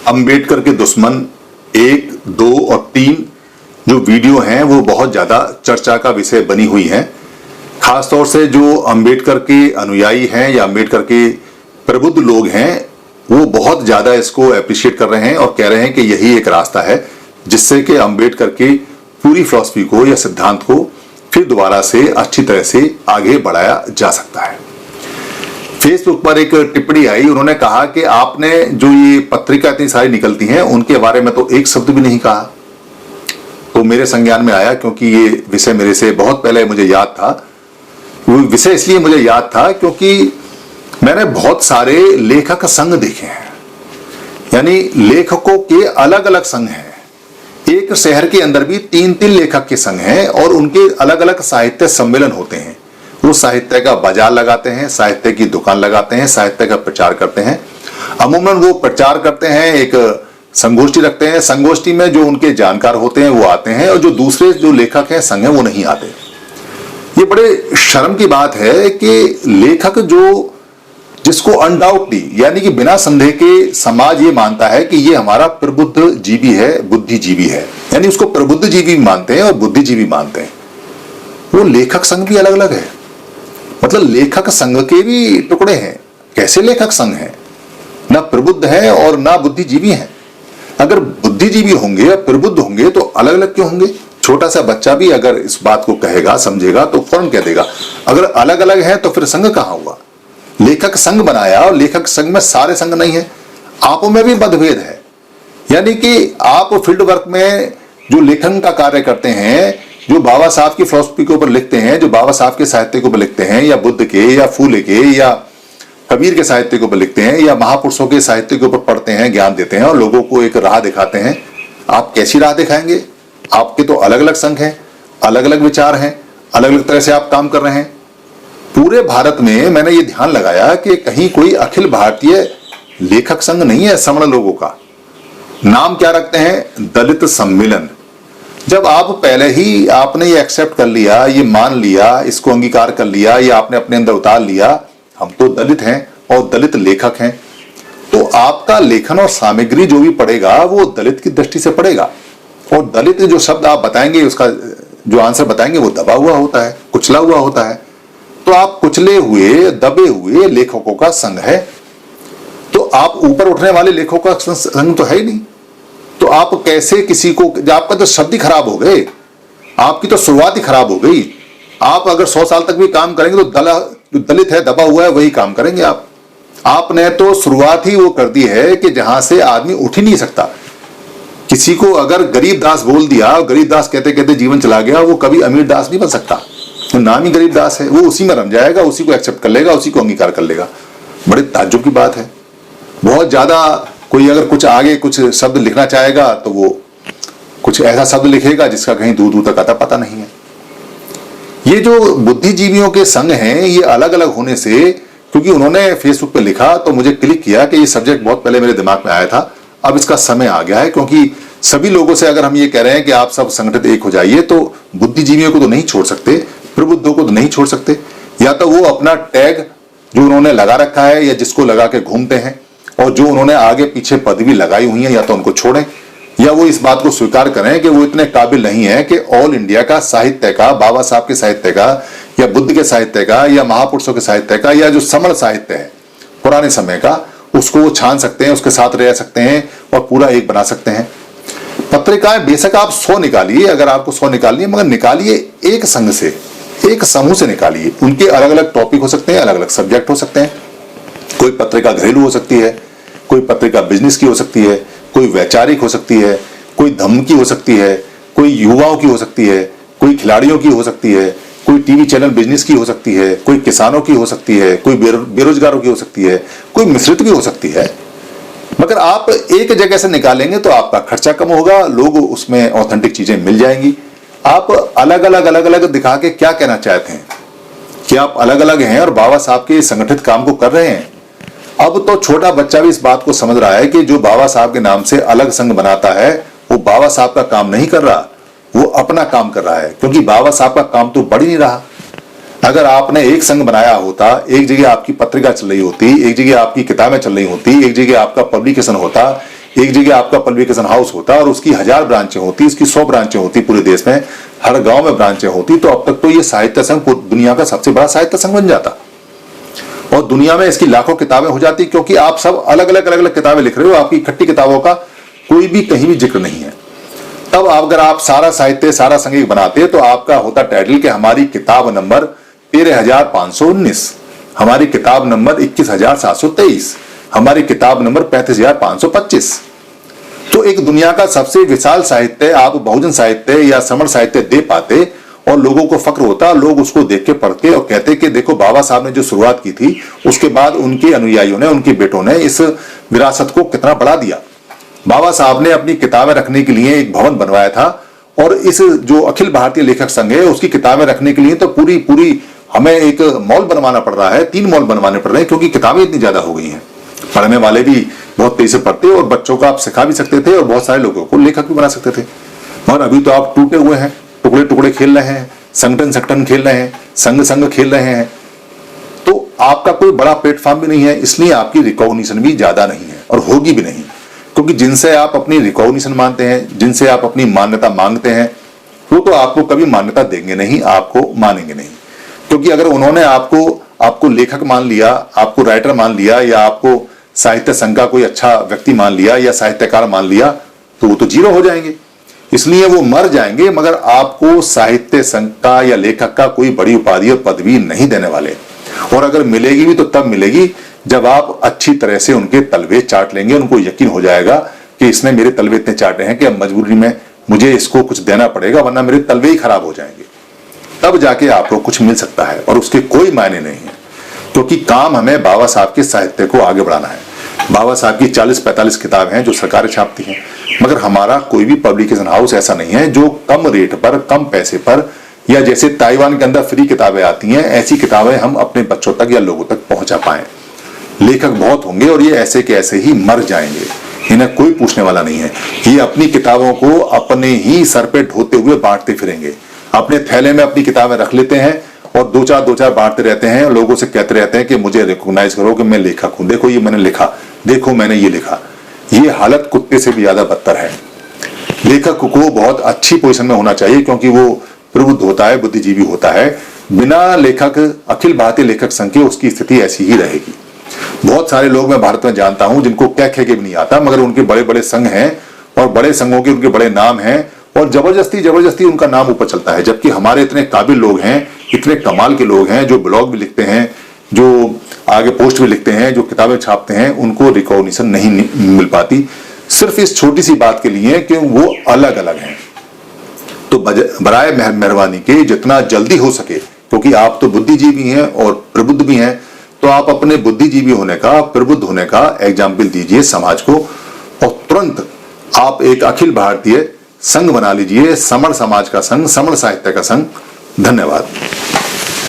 अंबेडकर के दुश्मन 1, 2 और 3 जो वीडियो हैं वो बहुत ज्यादा चर्चा का विषय बनी हुई हैं। खासतौर से जो अंबेडकर के अनुयायी हैं या अंबेडकर के प्रबुद्ध लोग हैं वो बहुत ज्यादा इसको अप्रिशिएट कर रहे हैं और कह रहे हैं कि यही एक रास्ता है जिससे कि अंबेडकर की पूरी फिलॉसफी को या सिद्धांत को फिर दोबारा से अच्छी तरह से आगे बढ़ाया जा सकता है। फेसबुक पर एक टिप्पणी आई, उन्होंने कहा कि आपने जो ये पत्रिका इतनी सारी निकलती हैं उनके बारे में तो एक शब्द भी नहीं कहा। तो मेरे संज्ञान में आया क्योंकि ये विषय मेरे से बहुत पहले मुझे याद था। वो विषय इसलिए मुझे याद था क्योंकि मैंने बहुत सारे लेखक संघ देखे हैं, यानी लेखकों के अलग अलग संघ हैं। एक शहर के अंदर भी 3-3 लेखक के संघ हैं और उनके अलग अलग साहित्य सम्मेलन होते हैं। वो साहित्य का बाजार लगाते हैं, साहित्य की दुकान लगाते हैं, साहित्य का प्रचार करते हैं। अमूमन वो प्रचार करते हैं, एक संगोष्ठी रखते हैं, संगोष्ठी में जो उनके जानकार होते हैं वो आते हैं और जो दूसरे जो लेखक हैं संघ हैं वो नहीं आते। ये बड़े शर्म की बात है कि लेखक जो जिसको अनडाउटली यानी कि बिना संदेह के समाज ये मानता है कि ये हमारा प्रबुद्ध जीवी है, बुद्धिजीवी है, यानी उसको प्रबुद्ध जीवी मानते हैं और बुद्धिजीवी मानते हैं। वो लेखक संघ भी अलग अलग है, मतलब लेखक संघ के भी टुकड़े हैं। कैसे लेखक संघ है? ना प्रबुद्ध है और ना बुद्धिजीवी है। अगर बुद्धिजीवी होंगे या प्रबुद्ध होंगे तो अलग अलग क्यों होंगे? छोटा सा बच्चा भी अगर इस बात को कहेगा समझेगा तो फौरन कह देगा। अगर अलग अलग है तो फिर संघ कहां हुआ? लेखक संघ बनाया और लेखक संघ में सारे संघ नहीं है, आपों में भी मतभेद है। यानी कि आप फील्ड वर्क में जो लेखन का कार्य करते हैं, जो बाबा साहब की फिलॉसफी के ऊपर लिखते हैं, जो बाबा साहब के साहित्य के ऊपर लिखते हैं, या बुद्ध के या फूले के या कबीर के साहित्य के ऊपर लिखते हैं, या महापुरुषों के साहित्य के ऊपर पढ़ते हैं, ज्ञान देते हैं और लोगों को एक राह दिखाते हैं, आप कैसी राह दिखाएंगे? आपके तो अलग अलग संघ हैं, अलग अलग विचार हैं, अलग अलग तरह से आप काम कर रहे हैं। पूरे भारत में मैंने ये ध्यान लगाया कि कहीं कोई अखिल भारतीय लेखक संघ नहीं है समण लोगों का। नाम क्या रखते हैं? दलित सम्मेलन। जब आप पहले ही आपने ये एक्सेप्ट कर लिया, ये मान लिया, इसको अंगीकार कर लिया, ये आपने अपने अंदर उतार लिया, हम तो दलित हैं और दलित लेखक हैं, तो आपका लेखन और सामग्री जो भी पड़ेगा वो दलित की दृष्टि से पड़ेगा। और दलित जो शब्द आप बताएंगे, उसका जो आंसर बताएंगे वो दबा हुआ होता है, कुचला हुआ होता है। तो आप कुचले हुए, दबे हुए लेखकों का संघ है, तो आप ऊपर उठने वाले लेखकों का संघ तो है ही नहीं। तो आप कैसे किसी को, आपका तो शब्द ही खराब हो गए, आपकी तो शुरुआत ही खराब हो गई। आप अगर 100 साल तक भी काम करेंगे तो जो दलित है, दबा हुआ है, वही काम करेंगे आप। आपने तो शुरुआत ही वो कर दी है कि जहां से आदमी उठ ही नहीं सकता। किसी को अगर गरीब दास बोल दिया, गरीब दास कहते कहते जीवन चला गया, वो कभी अमीर दास नहीं बन सकता। तो नाम ही गरीब दास है, वो उसी में रम जाएगा, उसी को एक्सेप्ट कर लेगा, उसी को अंगीकार कर लेगा। बड़े ताज्जुब की बात है। बहुत ज्यादा कोई अगर कुछ आगे कुछ शब्द लिखना चाहेगा तो वो कुछ ऐसा शब्द लिखेगा जिसका कहीं दूर दूर तक आता पता नहीं है। ये जो बुद्धिजीवियों के संघ हैं, ये अलग अलग होने से, क्योंकि उन्होंने फेसबुक पे लिखा तो मुझे क्लिक किया कि ये सब्जेक्ट बहुत पहले मेरे दिमाग में आया था, अब इसका समय आ गया है। क्योंकि सभी लोगों से अगर हम ये कह रहे हैं कि आप सब संगठित एक हो जाइए, तो बुद्धिजीवियों को तो नहीं छोड़ सकते, प्रबुद्धों को तो नहीं छोड़ सकते। या तो वो अपना टैग जो उन्होंने लगा रखा है या जिसको लगा के घूमते हैं और जो उन्होंने आगे पीछे पदवी लगाई हुई है, या तो उनको छोड़ें या वो इस बात को स्वीकार करें कि वो इतने काबिल नहीं है कि ऑल इंडिया का साहित्य का, बाबा साहब के साहित्य का या बुद्ध के साहित्य का या महापुरुषों के साहित्य का या जो समण साहित्य है पुराने समय का, उसको वो छान सकते हैं, उसके साथ रह सकते हैं और पूरा एक बना सकते हैं। पत्रिकाएं बेशक आप 100 निकालिए, अगर आपको 100 निकालनी है, मगर निकालिए एक संघ से, एक समूह से निकालिए। उनके अलग अलग टॉपिक हो सकते हैं, अलग अलग सब्जेक्ट हो सकते हैं। कोई पत्रिका घरेलू हो सकती है, कोई पत्रिका बिजनेस की हो सकती है, कोई वैचारिक हो सकती है, कोई धम्म की हो सकती है, कोई युवाओं की हो सकती है, कोई खिलाड़ियों की हो सकती है, कोई टीवी चैनल बिजनेस की हो सकती है, कोई किसानों की हो सकती है, कोई बेरोजगारों की हो सकती है, कोई मिश्रित भी हो सकती है। मगर आप एक जगह से निकालेंगे तो आपका खर्चा कम होगा, लोग उसमें ऑथेंटिक चीजें मिल जाएंगी। आप अलग अलग दिखा के क्या कहना चाहते हैं कि आप अलग अलग हैं और बाबा साहब के संगठित काम को कर रहे हैं? अब तो छोटा बच्चा भी इस बात को समझ रहा है कि जो बाबा साहब के नाम से अलग संघ बनाता है वो बाबा साहब का काम नहीं कर रहा, वो अपना काम कर रहा है, क्योंकि बाबा साहब का काम तो बढ़ ही नहीं रहा। अगर आपने एक संघ बनाया होता, एक जगह आपकी पत्रिका चल रही होती, एक जगह आपकी किताबें चल रही होती, एक जगह आपका पब्लिकेशन होता, एक जगह आपका पब्लिकेशन हाउस होता और उसकी 1000 ब्रांचें होती, इसकी 100 ब्रांचें होती पूरे देश में, हर गांव में ब्रांचें होती, तो अब तक तो ये साहित्य संघ दुनिया का सबसे बड़ा साहित्य संघ बन जाता और दुनिया में इसकी लाखों किताबें हो जाती, क्योंकि आप सब अलग अलग किताबें लिख रहे हो, आपकी इकट्ठी किताबों का कोई भी कहीं भी जिक्र नहीं है। तब अगर आप सारा साहित्य सारा संघ एक बनाते तो आपका होता टाइटल कि हमारी किताब नंबर 13,519, हमारी किताब नंबर 21,723, हमारी किताब नंबर 35,525। तो एक दुनिया का सबसे विशाल साहित्य आप बहुजन साहित्य या समर साहित्य दे पाते और लोगों को फक्र होता, लोग उसको देख के पढ़ते और कहते कि देखो बाबा साहब ने जो शुरुआत की थी उसके बाद उनके अनुयायियों ने, उनके बेटों ने इस विरासत को कितना बढ़ा दिया। बाबा साहब ने अपनी किताबें रखने के लिए एक भवन बनवाया था और इस जो अखिल भारतीय लेखक संघ है उसकी किताबें रखने के लिए तो पूरी हमें एक मॉल बनवाना पड़ रहा है, 3 मॉल बनवाने पड़ रहे हैं, क्योंकि किताबें इतनी ज्यादा हो गई हैं। पढ़ने वाले भी बहुत तेजी से पढ़ते और बच्चों को आप सिखा भी सकते थे और बहुत सारे लोगों को लेखक भी बना सकते थे। और अभी तो आप टूटे हुए हैं, टुकड़े टुकड़े खेल रहे हैं, संगठन खेल रहे हैं, संघ खेल रहे हैं, तो आपका कोई बड़ा प्लेटफॉर्म भी नहीं है, इसलिए आपकी रिकॉग्निशन भी ज्यादा नहीं है और होगी भी नहीं, क्योंकि जिनसे आप अपनी रिकॉग्निशन मानते हैं, जिनसे आप अपनी मान्यता मांगते हैं, वो तो आपको कभी मान्यता देंगे नहीं, आपको मानेंगे नहीं। क्योंकि अगर उन्होंने आपको लेखक मान लिया, आपको राइटर मान लिया या आपको साहित्य संघ का कोई अच्छा व्यक्ति मान लिया या साहित्यकार मान लिया, तो वो तो जीरो हो जाएंगे, इसलिए वो मर जाएंगे, मगर आपको साहित्य संघ का या लेखक का कोई बड़ी उपाधि और पदवी नहीं देने वाले। और अगर मिलेगी भी तो तब मिलेगी जब आप अच्छी तरह से उनके तलवे चाट लेंगे, उनको यकीन हो जाएगा कि इसने मेरे तलवे इतने चाटे हैं कि अब मजबूरी में मुझे इसको कुछ देना पड़ेगा वरना मेरे तलवे ही खराब हो जाएंगे, तब जाके आपको कुछ मिल सकता है। और उसके कोई मायने नहीं है, क्योंकि काम हमें बाबा साहब के साहित्य को आगे बढ़ाना है। बाबा साहब की 40-45 किताबें हैं जो सरकारें छापती हैं, मगर हमारा कोई भी पब्लिकेशन हाउस ऐसा नहीं है जो कम रेट पर, कम पैसे पर, या जैसे ताइवान के अंदर फ्री किताबें आती हैं ऐसी किताबें हम अपने बच्चों तक या लोगों तक पहुंचा पाए। लेखक बहुत होंगे और ये ऐसे के ऐसे ही मर जाएंगे, इन्हें कोई पूछने वाला नहीं है। ये अपनी किताबों को अपने ही सर पे ढोते हुए बांटते फिरेंगे, अपने थैले में अपनी किताबें रख लेते हैं और दो चार बांटते रहते हैं, लोगों से कहते रहते हैं कि मुझे रिकॉग्नाइज करो कि मैं लेखक हूं, देखो ये मैंने लिखा, देखो मैंने ये लिखा। ये हालत कुत्ते से भी ज्यादा बदतर है। लेखक को बहुत अच्छी पोजीशन में होना चाहिए, क्योंकि वो प्रबुद्ध होता है, बुद्धिजीवी होता है। बिना लेखक अखिल भारतीय लेखक संघ के उसकी स्थिति ऐसी ही रहेगी। बहुत सारे लोग मैं भारत में जानता हूं जिनको क्या खे के भी नहीं आता, मगर उनके बड़े बड़े संघ हैं और बड़े संघों के उनके बड़े नाम हैं और जबरदस्ती उनका नाम ऊपर चलता है। जबकि हमारे इतने काबिल लोग हैं, इतने कमाल के लोग हैं जो ब्लॉग भी लिखते हैं, जो आगे पोस्ट भी लिखते हैं, जो किताबें छापते हैं, उनको रिकॉग्निशन नहीं मिल पाती, सिर्फ इस छोटी सी बात के लिए कि वो अलग अलग हैं। तो बराए मेहरबानी के जितना जल्दी हो सके, क्योंकि आप तो बुद्धिजीवी हैं और प्रबुद्ध भी हैं, तो आप अपने बुद्धिजीवी होने का, प्रबुद्ध होने का एग्जाम्पल दीजिए समाज को और तुरंत आप एक अखिल भारतीय संघ बना लीजिए, समर समाज का संघ, समर साहित्य का संघ। धन्यवाद।